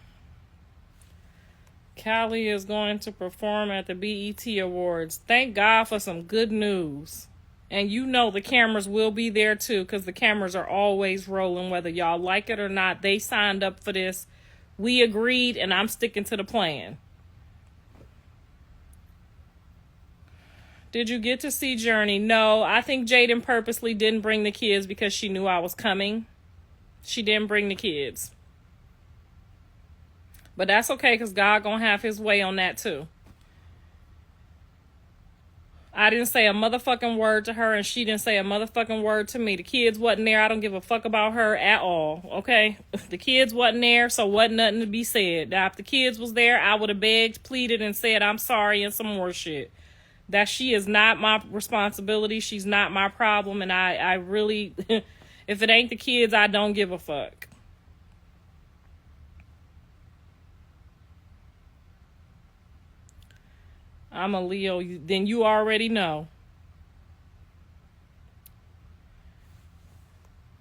Callie is going to perform at the BET Awards. Thank God for some good news. And you know the cameras will be there too, because the cameras are always rolling, whether y'all like it or not. They signed up for this. We agreed, and I'm sticking to the plan. Did you get to see Journey? No, I think Jaden purposely didn't bring the kids because she knew I was coming. She didn't bring the kids. But that's okay, because God gonna have his way on that too. I didn't say a motherfucking word to her, and she didn't say a motherfucking word to me. The kids wasn't there. I don't give a fuck about her at all, okay? The kids wasn't there, so wasn't nothing to be said. Now, if the kids was there, I would have begged, pleaded, and said I'm sorry and some more shit. That she is not my responsibility. She's not my problem, and I really, if it ain't the kids, I don't give a fuck. I'm a Leo, then you already know.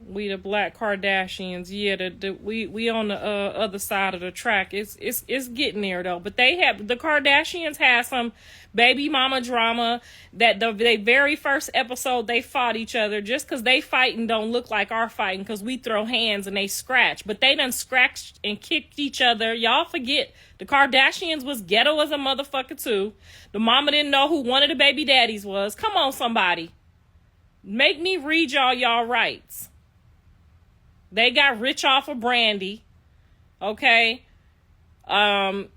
We the Black Kardashians, yeah. We on the other side of the track. It's getting there though. But the Kardashians had some baby mama drama. That the very first episode they fought each other. Just because they fighting don't look like our fighting, because we throw hands and they scratch. But they done scratched and kicked each other. Y'all forget the Kardashians was ghetto as a motherfucker too. The mama didn't know who one of the baby daddies was. Come on, somebody, make me read y'all rights. They got rich off of Brandy. Okay. Brandy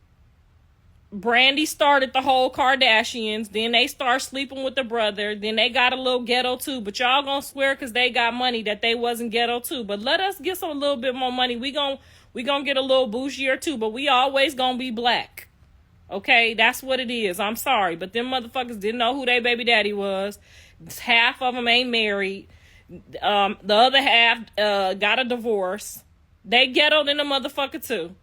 started the whole Kardashians. Then they start sleeping with the brother. Then they got a little ghetto too. But y'all gonna swear because they got money that they wasn't ghetto too. But let us get some a little bit more money. We gonna get a little bougier too. But we always gonna be black. Okay, that's what it is. I'm sorry. But them motherfuckers didn't know who their baby daddy was. Half of them ain't married. The other half got a divorce. They ghettoed in the motherfucker too.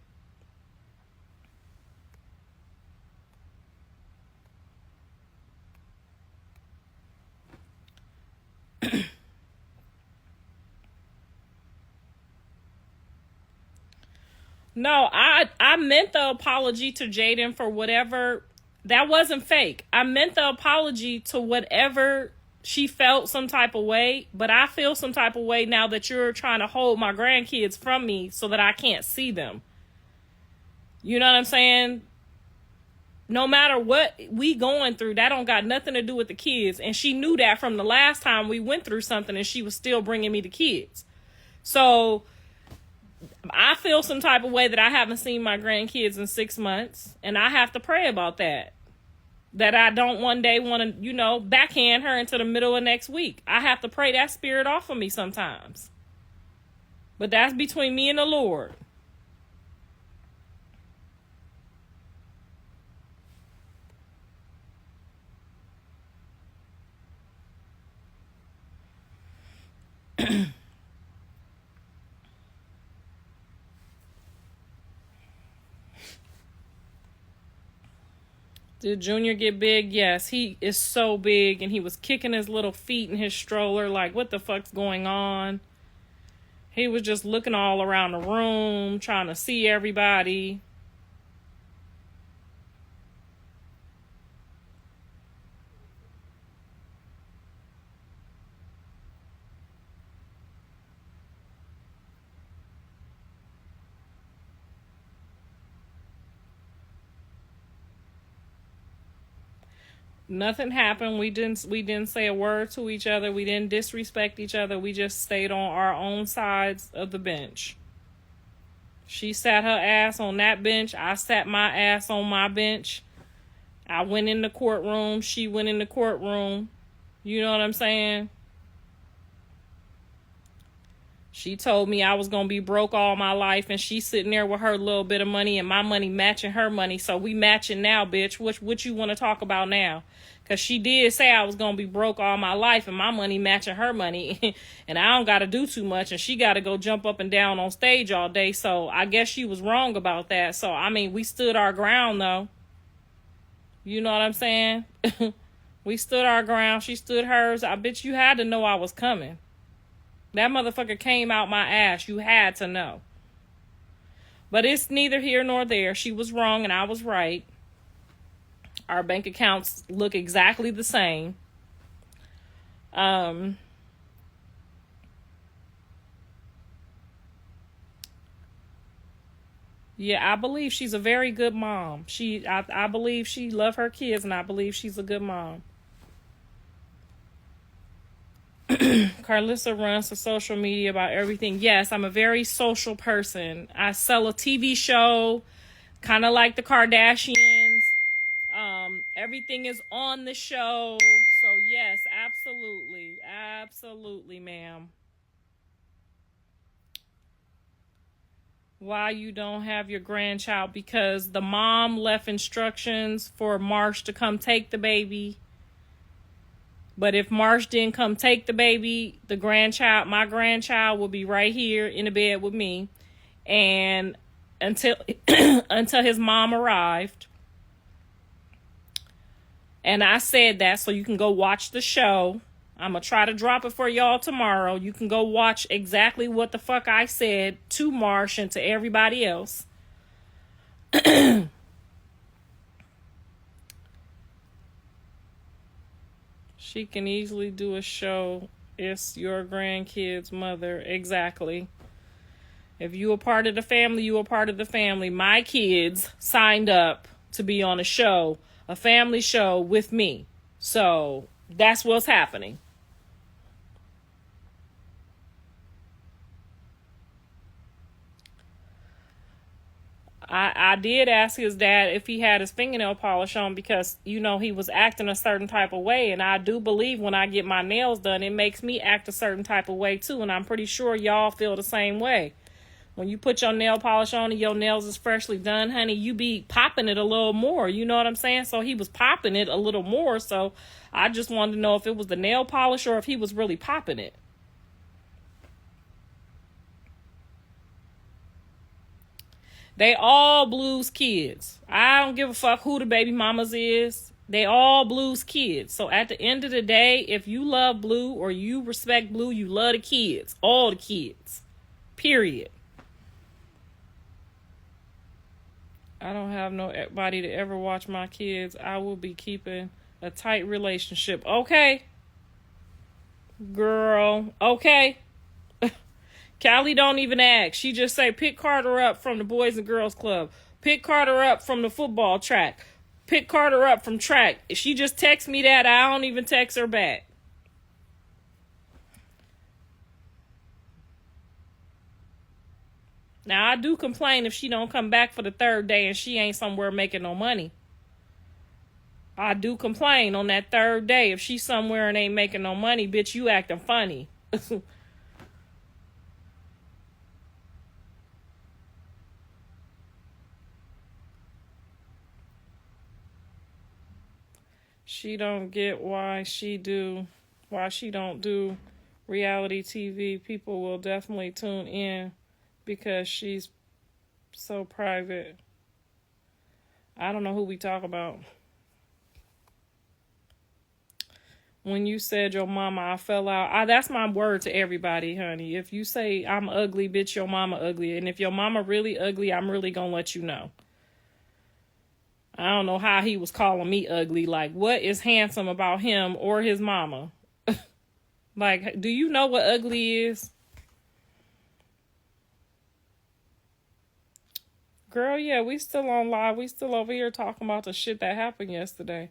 No, I meant the apology to Jaden for whatever. That wasn't fake. I meant the apology to whatever she felt some type of way, but I feel some type of way now that you're trying to hold my grandkids from me so that I can't see them. You know what I'm saying? No matter what we going through, that don't got nothing to do with the kids. And she knew that from the last time we went through something and she was still bringing me the kids. So I feel some type of way that I haven't seen my grandkids in 6 months. And I have to pray about that. That I don't one day want to, backhand her into the middle of next week. I have to pray that spirit off of me sometimes. But that's between me and the Lord. Did Junior get big? Yes, he is so big, and he was kicking his little feet in his stroller like, what the fuck's going on? He was just looking all around the room, trying to see everybody. Nothing happened. We didn't say a word to each other. We didn't disrespect each other. We just stayed on our own sides of the bench. She sat her ass on that bench. I sat my ass on my bench. I went in the courtroom. She went in the courtroom. You know what I'm saying? She told me I was going to be broke all my life, and she's sitting there with her little bit of money and my money matching her money. So we matching now, bitch. What you want to talk about now? Because she did say I was going to be broke all my life and my money matching her money. And I don't got to do too much, and she got to go jump up and down on stage all day. So I guess she was wrong about that. So, I mean, we stood our ground, though. You know what I'm saying? We stood our ground. She stood hers. I bet you had to know I was coming. That motherfucker came out my ass. You had to know. But it's neither here nor there. She was wrong and I was right. Our bank accounts look exactly the same. Yeah, I believe she's a very good mom. I believe she love her kids, and I believe she's a good mom. Karlissa runs the social media about everything. Yes, I'm a very social person. I sell a TV show, kind of like the Kardashians. Everything is on the show. So yes, absolutely. Absolutely, ma'am. Why you don't have your grandchild? Because the mom left instructions for Marsh to come take the baby. But if Marsh didn't come take the baby, my grandchild will be right here in the bed with me. And until until his mom arrived. And I said that so you can go watch the show. I'm going to try to drop it for y'all tomorrow. You can go watch exactly what the fuck I said to Marsh and to everybody else. She can easily do a show. It's your grandkid's mother. Exactly. If you a part of the family, you a part of the family. My kids signed up to be on a show, a family show with me. So that's what's happening. I did ask his dad if he had his fingernail polish on because, you know, he was acting a certain type of way. And I do believe when I get my nails done, it makes me act a certain type of way too. And I'm pretty sure y'all feel the same way. When you put your nail polish on and your nails is freshly done, honey, you be popping it a little more. You know what I'm saying? So he was popping it a little more. So I just wanted to know if it was the nail polish or if he was really popping it. They all Blues kids. I don't give a fuck who the baby mamas is. They all Blues kids. So at the end of the day, if you love Blue or you respect Blue, you love the kids. All the kids. Period. I don't have nobody to ever watch my kids. I will be keeping a tight relationship. Okay. Girl. Okay. Callie don't even ask. She just say, pick Carter up from the Boys and Girls Club. Pick Carter up from the football track. Pick Carter up from track. If she just texts me that, I don't even text her back. Now, I do complain if she don't come back for the third day and she ain't somewhere making no money. I do complain on that third day. If she's somewhere and ain't making no money, bitch, you acting funny. She don't get why she don't do reality TV. People will definitely tune in because she's so private. I don't know who we talk about. When you said your mama, I fell out. That's my word to everybody, honey. If you say I'm ugly, bitch, your mama ugly. And if your mama really ugly, I'm really gonna let you know. I don't know how he was calling me ugly. Like, what is handsome about him or his mama? Like, do you know what ugly is? Girl, yeah, we still on live. We still over here talking about the shit that happened yesterday.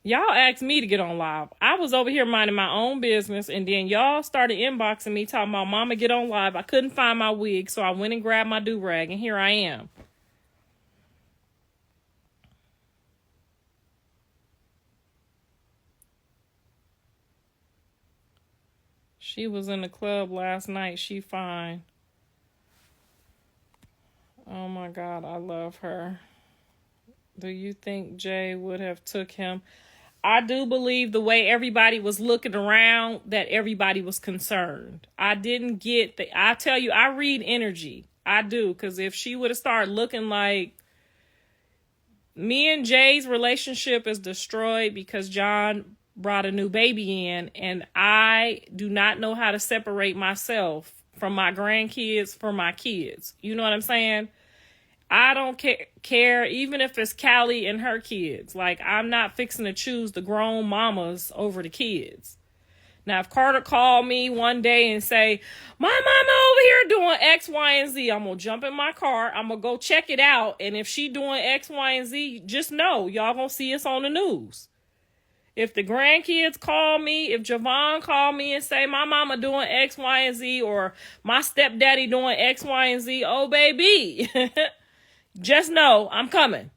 Y'all asked me to get on live. I was over here minding my own business, and then y'all started inboxing me talking about mama get on live. I couldn't find my wig, so I went and grabbed my do-rag, and here I am. She was in the club last night. She fine. Oh my God, I love her. Do you think Jay would have took him? I do believe the way everybody was looking around that everybody was concerned. I didn't get I tell you, I read energy. I do. Because if she would have started looking like me and Jay's relationship is destroyed because John brought a new baby in and I do not know how to separate myself from my grandkids from my kids. You know what I'm saying? I don't care, even if it's Callie and her kids. Like, I'm not fixing to choose the grown mamas over the kids. Now, if Carter called me one day and say, my mama over here doing X, Y, and Z, I'm going to jump in my car. I'm going to go check it out. And if she doing X, Y, and Z, just know y'all going to see us on the news. If the grandkids call me, if Javon call me and say, my mama doing X, Y, and Z, or my stepdaddy doing X, Y, and Z, oh, baby, just know I'm coming.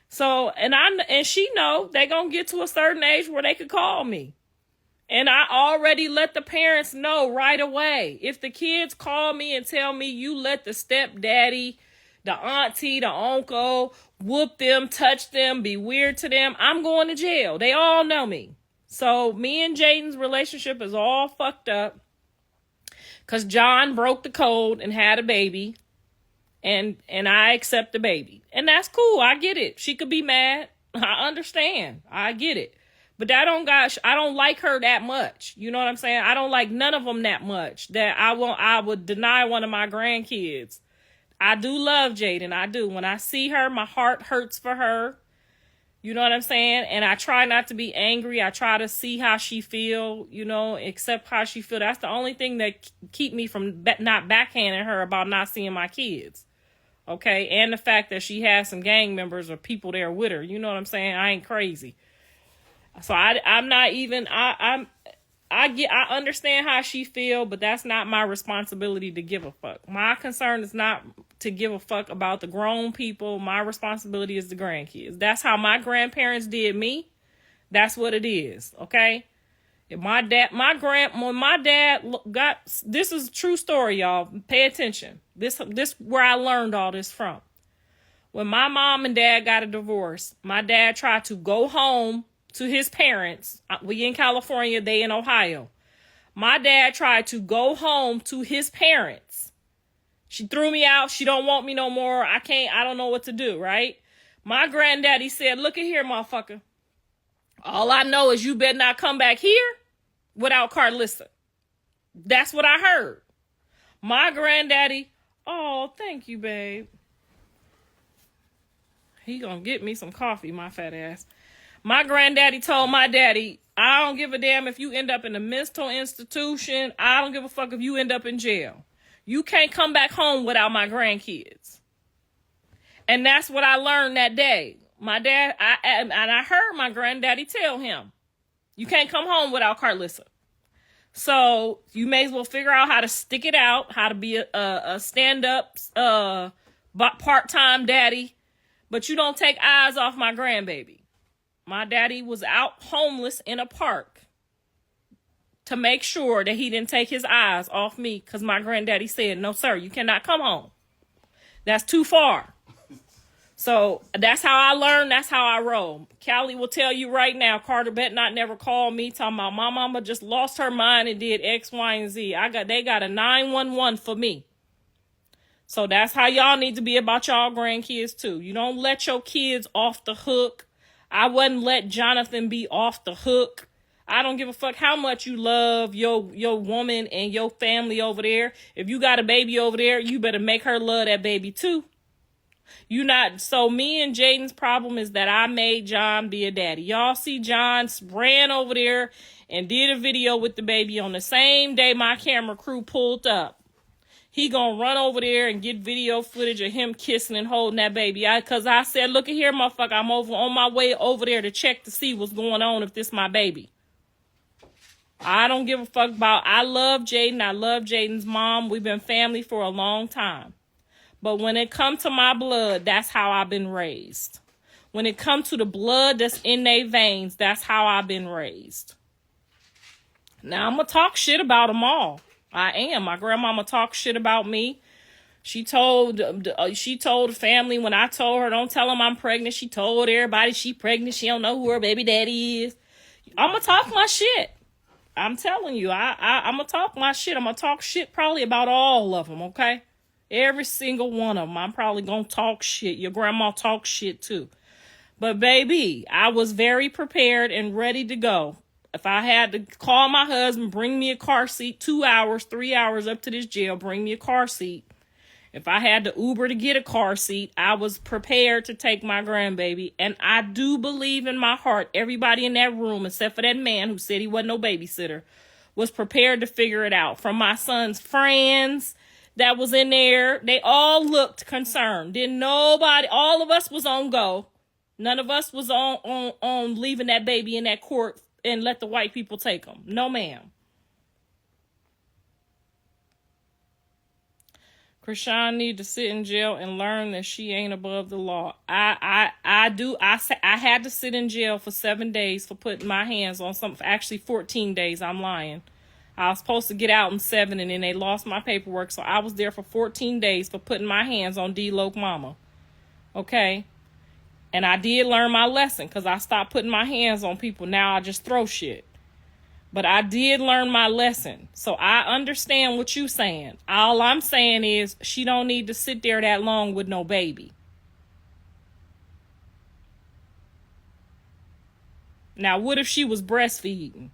So, and she know they going to get to a certain age where they could call me. And I already let the parents know right away. If the kids call me and tell me you let the stepdaddy, the auntie, the uncle, whoop them, touch them, be weird to them, I'm going to jail. They all know me. So me and Jaden's relationship is all fucked up because John broke the code and had a baby. And I accept the baby. And that's cool. I get it. She could be mad. I understand. I get it. But I don't like her that much. You know what I'm saying? I don't like none of them that much that I would deny one of my grandkids. I do love Jaden. I do. When I see her, my heart hurts for her. You know what I'm saying? And I try not to be angry. I try to see how she feel, accept how she feel. That's the only thing that keep me from not backhanding her about not seeing my kids. Okay? And the fact that she has some gang members or people there with her. You know what I'm saying? I ain't crazy. So I'm not even, I understand how she feel, but that's not my responsibility to give a fuck. My concern is not to give a fuck about the grown people. My responsibility is the grandkids. That's how my grandparents did me. That's what it is. Okay. If when my dad got, this is a true story, y'all. Pay attention. This where I learned all this from. When my mom and dad got a divorce, my dad tried to go home to his parents. We in California, they in Ohio. My dad tried to go home to his parents. She threw me out. She don't want me no more. I don't know what to do, right? My granddaddy said, look at here, motherfucker. All I know is you better not come back here without Karlissa. That's what I heard. My granddaddy, oh, thank you, babe. He gonna get me some coffee, my fat ass. My granddaddy told my daddy, I don't give a damn if you end up in a mental institution. I don't give a fuck if you end up in jail. You can't come back home without my grandkids. And that's what I learned that day. My dad, I heard my granddaddy tell him, you can't come home without Karlissa. So you may as well figure out how to stick it out, how to be a stand-up, part-time daddy, but you don't take eyes off my grandbaby. My daddy was out homeless in a park to make sure that he didn't take his eyes off me because my granddaddy said, no, sir, you cannot come home. That's too far. So that's how I learned. That's how I roll. Callie will tell you right now, Carter bet not never call me talking about my mama just lost her mind and did X, Y, and Z. They got a 911 for me. So that's how y'all need to be about y'all grandkids too. You don't let your kids off the hook. I wouldn't let Jonathan be off the hook. I don't give a fuck how much you love your woman and your family over there. If you got a baby over there, you better make her love that baby too. So me and Jaden's problem is that I made John be a daddy. Y'all see John ran over there and did a video with the baby on the same day my camera crew pulled up. He gonna run over there and get video footage of him kissing and holding that baby. Cause I said, look at here, motherfucker. I'm on my way over there to check to see what's going on if this my baby. I don't give a fuck about, I love Jaden. I love Jaden's mom. We've been family for a long time. But when it comes to my blood, that's how I've been raised. When it comes to the blood that's in their veins, that's how I've been raised. Now I'm gonna talk shit about them all. I am. My grandmama talked shit about me. She told the family when I told her, don't tell them I'm pregnant. She told everybody she pregnant. She don't know who her baby daddy is. I'm going to talk my shit. I'm telling you, I'm going to talk my shit. I'm going to talk shit probably about all of them, okay? Every single one of them. I'm probably going to talk shit. Your grandma talks shit too. But baby, I was very prepared and ready to go. If I had to call my husband, bring me a car seat, 2 hours, 3 hours up to this jail, bring me a car seat. If I had to Uber to get a car seat, I was prepared to take my grandbaby. And I do believe in my heart, everybody in that room, except for that man who said he wasn't no babysitter, was prepared to figure it out. From my son's friends that was in there, they all looked concerned. Didn't nobody, all of us was on go. None of us was on leaving that baby in that court and let the white people take them. No, ma'am. Chrisean need to sit in jail and learn that she ain't above the law. I had to sit in jail for 7 days for putting my hands on something. Actually, 14 days. I'm lying. I was supposed to get out in 7, and then they lost my paperwork, so I was there for 14 days for putting my hands on D-Loke mama. Okay? And I did learn my lesson because I stopped putting my hands on people. Now I just throw shit. But I did learn my lesson. So I understand what you're saying. All I'm saying is she don't need to sit there that long with no baby. Now, what if she was breastfeeding?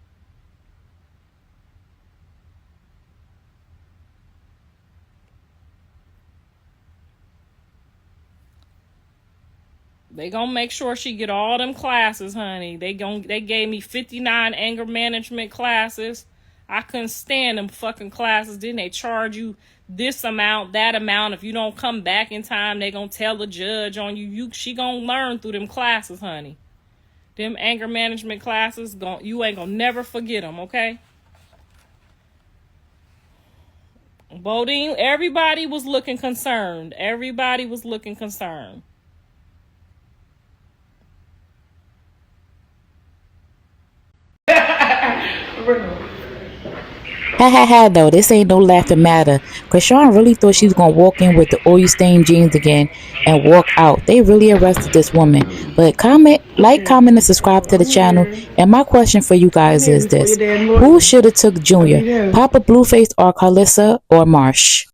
They gonna make sure she get all them classes, honey. They gave me 59 anger management classes. I couldn't stand them fucking classes. Didn't they charge you this amount, that amount? If you don't come back in time, they gonna tell the judge on you. She gonna learn through them classes, honey. Them anger management classes, you ain't gonna never forget them, okay? Bodine, everybody was looking concerned. Everybody was looking concerned. Ha ha ha, though, this ain't no laughter matter. Chrisean really thought she was gonna walk in with the oil stained jeans again and walk out. They really arrested this woman. But comment, and subscribe to the channel. And my question for you guys is this: who should have took Junior? Papa Blueface or Karlissa or Marsh?